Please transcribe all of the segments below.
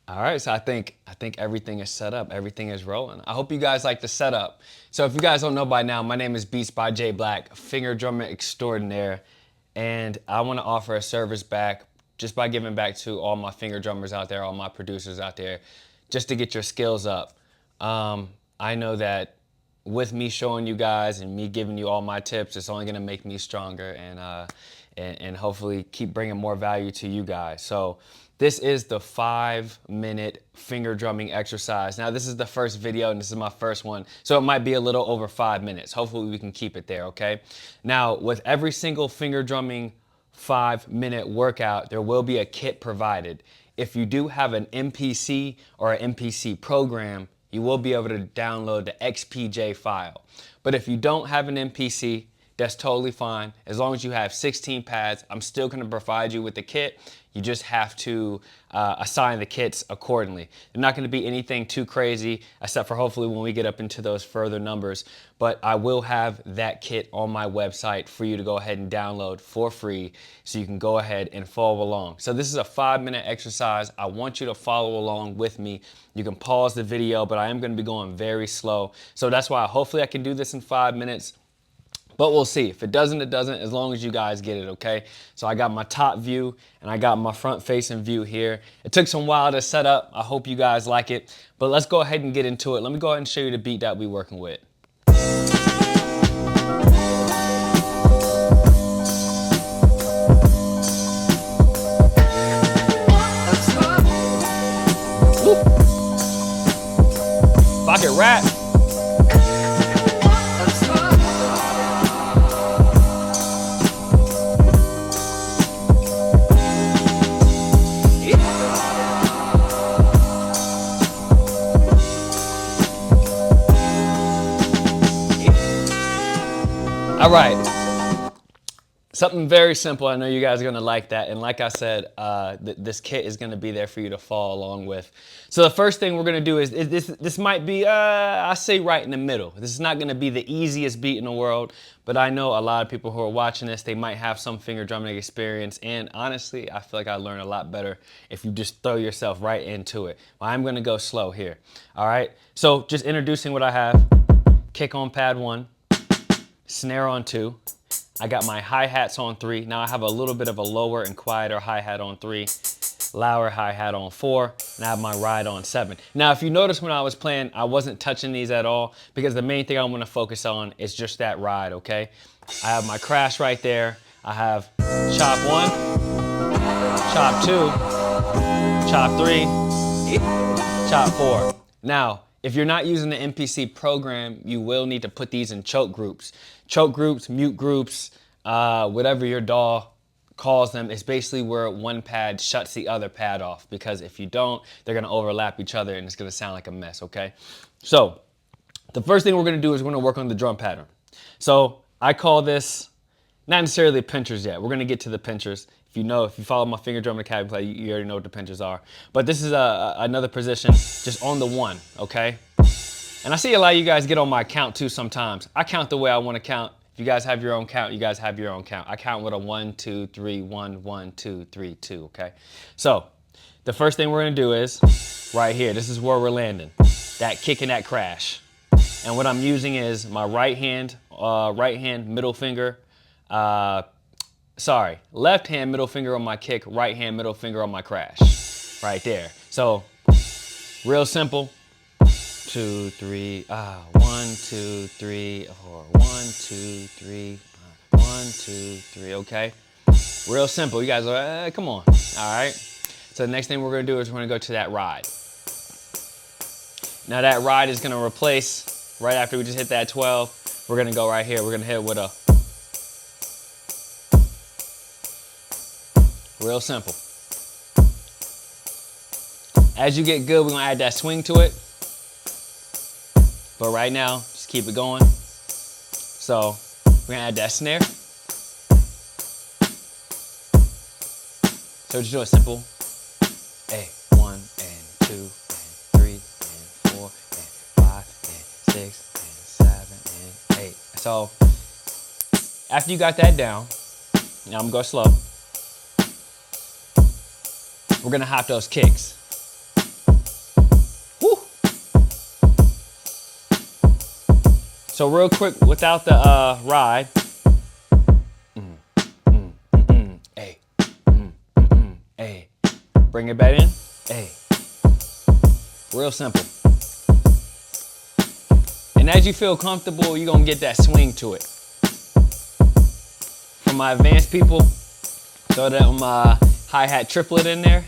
All right, so I think everything is set up. Everything is rolling. I hope you guys like the setup. So if you guys don't know by now, my name is Beats by J Black, finger drummer extraordinaire, and I want to offer a service back just by giving back to all my finger drummers out there, all my producers out there, just to get your skills up. I know that with me showing you guys and me giving you all my tips, it's only going to make me stronger and hopefully keep bringing more value to you guys. So this is the 5-minute finger drumming exercise. Now this is the first video and this is my first one, so it might be a little over 5 minutes. Hopefully we can keep it there, okay? Now with every single finger drumming 5-minute workout, there will be a kit provided. If you do have an MPC or an MPC program, you will be able to download the XPJ file. But if you don't have an MPC, that's totally fine. As long as you have 16 pads, I'm still gonna provide you with the kit. You just have to assign the kits accordingly. They're not gonna be anything too crazy, except for hopefully when we get up into those further numbers. But I will have that kit on my website for you to go ahead and download for free so you can go ahead and follow along. So this is a 5-minute exercise. I want you to follow along with me. You can pause the video, but I am gonna be going very slow. So that's why hopefully I can do this in 5 minutes. But we'll see. If it doesn't, it doesn't, as long as you guys get it, okay? So I got my top view and I got my front facing view here. It took some while to set up. I hope you guys like it. But let's go ahead and get into it. Let me go ahead and show you the beat that we're working with. Woo. If I could rap. All right, something very simple. I know you guys are gonna like that. And like I said, this kit is gonna be there for you to follow along with. So the first thing we're gonna do is this might be, I say right in the middle. This is not gonna be the easiest beat in the world, but I know a lot of people who are watching this, they might have some finger drumming experience. And honestly, I feel like I learn a lot better if you just throw yourself right into it. I'm gonna go slow here, all right? So just introducing what I have, kick on pad 1, snare on 2. I got my hi-hats on 3. Now I have a little bit of a lower and quieter hi-hat on 3, louder hi-hat on 4, and I have my ride on 7. Now if you notice when I was playing, I wasn't touching these at all because the main thing I want to focus on is just that ride, okay? I have my crash right there. I have chop 1, chop 2, chop 3, chop 4. Now, if you're not using the MPC program, you will need to put these in choke groups. Choke groups, mute groups, whatever your DAW calls them, is basically where one pad shuts the other pad off, because if you don't, they're gonna overlap each other and it's gonna sound like a mess, okay? So, the first thing we're gonna do is we're gonna work on the drum pattern. So, I call this, not necessarily pinchers yet. We're gonna get to the pinchers. If you follow my finger drum academy play, you already know what the pinchers are. But this is another position just on the 1, okay? And I see a lot of you guys get on my count too sometimes. I count the way I want to count. If you guys have your own count, you guys have your own count. I count with a 1, 2, 3, 1, 1, 2, 3, 2, okay? So, the first thing we're gonna do is, right here, this is where we're landing. That kick and that crash. And what I'm using is my right hand, middle finger, left hand middle finger on my kick, right hand middle finger on my crash, right there. So, real simple. 2, 3, 1, 2, 3, 4, 1, 2, 3, 1, 2, 3, okay? Real simple. You guys are, come on, all right? So the next thing we're gonna do is we're gonna go to that ride. Now that ride is gonna replace, right after we just hit that 12, we're gonna go right here. We're gonna hit it with a, real simple. As you get good, we're gonna add that swing to it. But right now, just keep it going. So, we're gonna add that snare. So just do a simple, 1 and 2 and 3 and 4 and 5 and 6 and 7 and 8. So, after you got that down, now I'm gonna go slow. We're gonna hop those kicks. So real quick, without the ride. Hey. Hey. Bring it back in. Hey. Real simple. And as you feel comfortable, you're gonna get that swing to it. For my advanced people, throw that hi-hat triplet in there.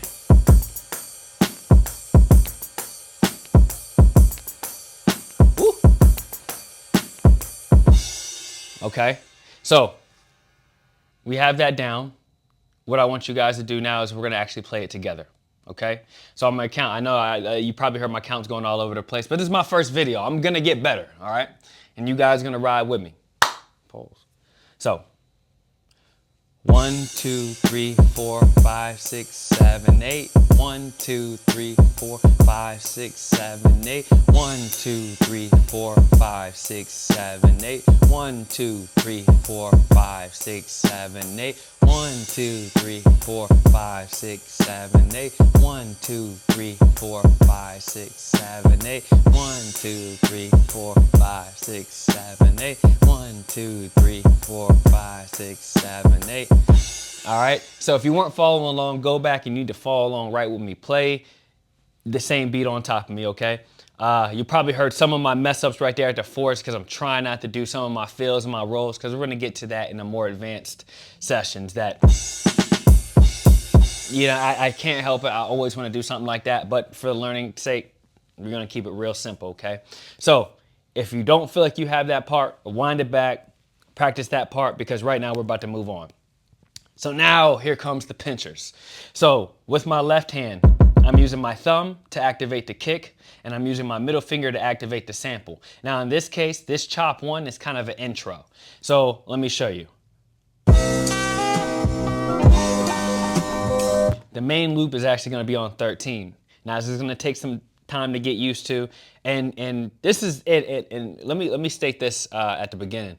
Woo. Okay, so we have that down. What I want you guys to do now is we're gonna actually play it together. Okay, so I'm gonna count. I know you probably heard my counts going all over the place, but this is my first video. I'm gonna get better, all right? And you guys are gonna ride with me. Pause. So, 1, 2, 3, 4, 5, 6, 7, 8. 1, 2, 3, 4, 5, 6, 7, 8. 1, 2, 3, 4, 5, 6, 7, 8. 1, 2, 3, 4, 5, 6, 7, 8. 1, 2, 3, 4, 5, 6, 7, 8. 1, 2, 3, 4, 5, 6, 7, 8. 1, 2, 3, 4, 5, 6, 7, 8. 1, 2, 3, 4, 5, 6, 7, 8. All right, so if you weren't following along, go back. You need to follow along right with me. Play the same beat on top of me, okay? You probably heard some of my mess ups right there at the fourths because I'm trying not to do some of my fills and my rolls because we're gonna get to that in the more advanced sessions that, you know, I can't help it. I always wanna do something like that, but for the learning's sake, we're gonna keep it real simple, okay? So if you don't feel like you have that part, wind it back, practice that part because right now we're about to move on. So now here comes the pinchers. So with my left hand, I'm using my thumb to activate the kick, and I'm using my middle finger to activate the sample. Now in this case, this chop one is kind of an intro. So let me show you. The main loop is actually gonna be on 13. Now this is gonna take some time to get used to, and this is it. And let me state this at the beginning.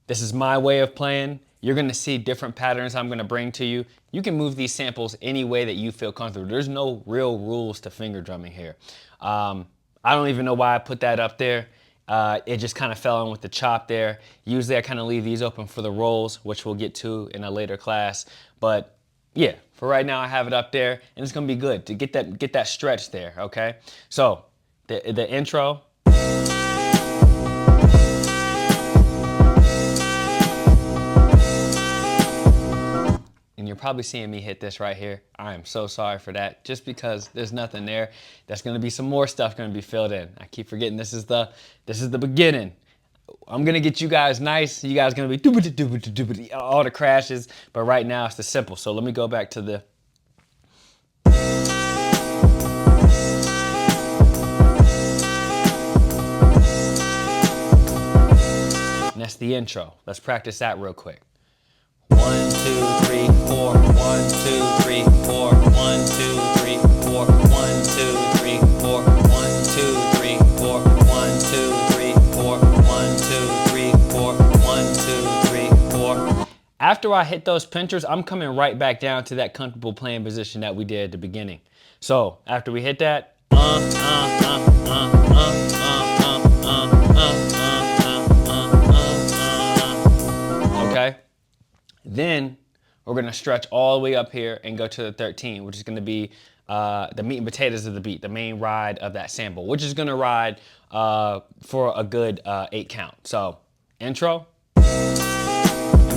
This is my way of playing. You're gonna see different patterns I'm gonna bring to you. You can move these samples any way that you feel comfortable. There's no real rules to finger drumming here. I don't even know why I put that up there. It just kind of fell in with the chop there. Usually I kind of leave these open for the rolls, which we'll get to in a later class. But yeah, for right now I have it up there, and it's gonna be good to get that stretch there, okay? So the intro. And you're probably seeing me hit this right here. I am so sorry for that, just because there's nothing there. There's gonna be some more stuff gonna be filled in. I keep forgetting this is the beginning. I'm gonna get you guys nice. You guys gonna be doobity all the crashes, but right now it's the simple. So let me go back to the. And that's the intro. Let's practice that real quick. 1, 2, 3, 4. 1, 2, 3, 4. 1, 2, 3, 4. 1, 2, 3, 4. 1, 2, 3, 4. 1, 2, 3, 4. 1, 2, 3, 4. 1, 2, 3, 4. After I hit those pinchers, I'm coming right back down to that comfortable playing position that we did at the beginning. So after we hit that, okay. Then we're gonna stretch all the way up here and go to the 13, which is gonna be the meat and potatoes of the beat, the main ride of that sample, which is gonna ride for a good 8 count. So intro, and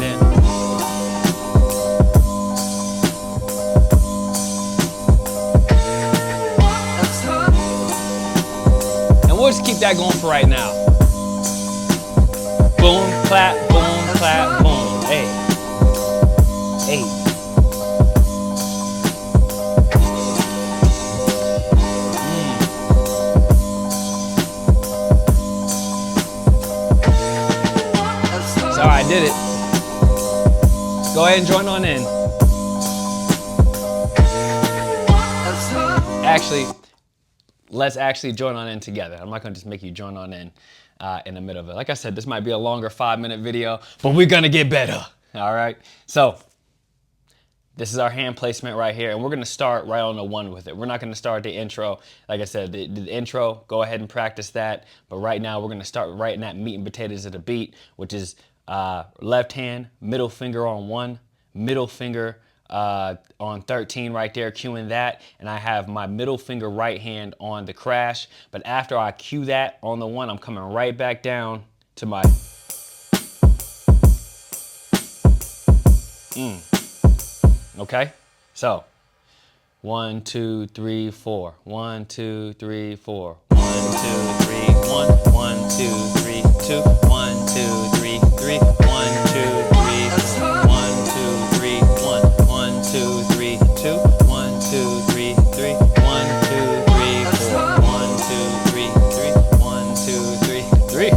then. And we'll just keep that going for right now. Boom, clap, boom, hey. 8. So I did it. Go ahead and join on in. Actually, let's actually join on in together. I'm not gonna just make you join on in the middle of it. Like I said, this might be a longer 5-minute video, but we're gonna get better. All right. So This is our hand placement right here, and we're gonna start right on the one with it. We're not gonna start the intro. Like I said, the intro, go ahead and practice that. But right now, we're gonna start right in that meat and potatoes of the beat, which is left hand, middle finger on one, middle finger on 13 right there, cueing that. And I have my middle finger right hand on the crash. But after I cue that on the one, I'm coming right back down to my Okay, so 1, 2, 3, 4. 1, 2, 3, 4. 1, 2, 3, 1. 1, 2, 3, 2. 1, 2, 3, 3. 1, 2, 3, 1, 2, 3, 1. 1, 2, 3, 2. 1, 2, 3, 3. 1, 2, 3, 4. 1, 2, 3, 3. 1, 2, 3, 3.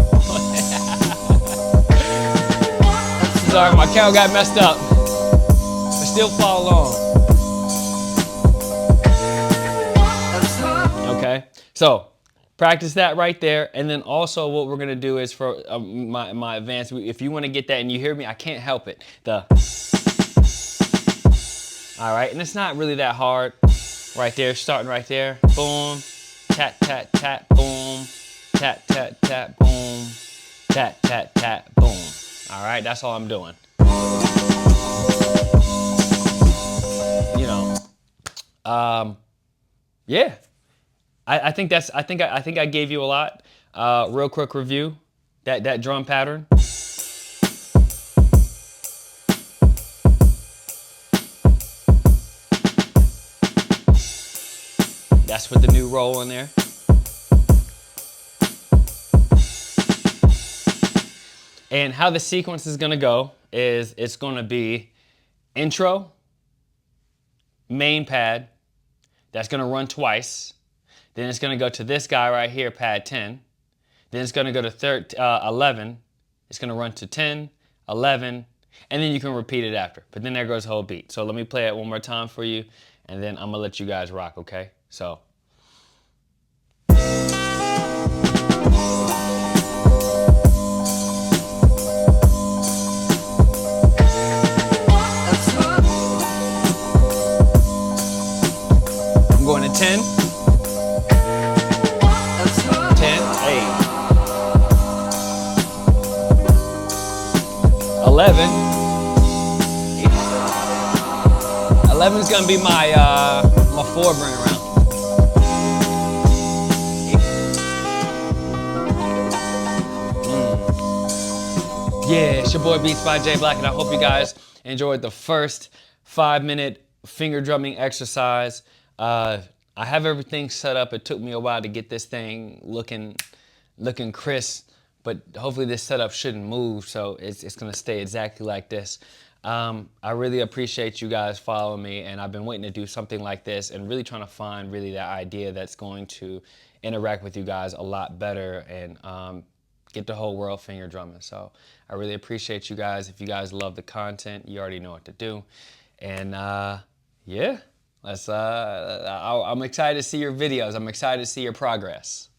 Sorry, my count got messed up. Still follow along. Okay, so practice that right there, and then also what we're gonna do is for my advanced. If you want to get that and you hear me, I can't help it. All right, and it's not really that hard. Right there, starting right there. Boom, tat tat tat, boom, tat tat tat, boom, tat tat tat, boom. All right, that's all I'm doing. You know, yeah. I think I gave you a lot. Real quick review. That drum pattern. That's with the new roll in there. And how the sequence is gonna go is it's gonna be intro, main pad, that's gonna run twice. Then it's gonna go to this guy right here, pad 10. Then it's gonna go to 11. It's gonna run to 10, 11, and then you can repeat it after. But then there goes the whole beat. So let me play it one more time for you, and then I'm gonna let you guys rock, okay? So. I'm going to 10. 10, 11. 11 is gonna be my my 4 bring around. Yeah, it's your boy Beats by J Black, and I hope you guys enjoyed the first 5-minute finger drumming exercise. I have everything set up. It took me a while to get this thing looking crisp, but hopefully this setup shouldn't move, so it's gonna stay exactly like this. I really appreciate you guys following me, and I've been waiting to do something like this and really trying to find really that idea that's going to interact with you guys a lot better and get the whole world finger drumming. So I really appreciate you guys. If you guys love the content, you already know what to do. And yeah, I'm excited to see your videos. I'm excited to see your progress.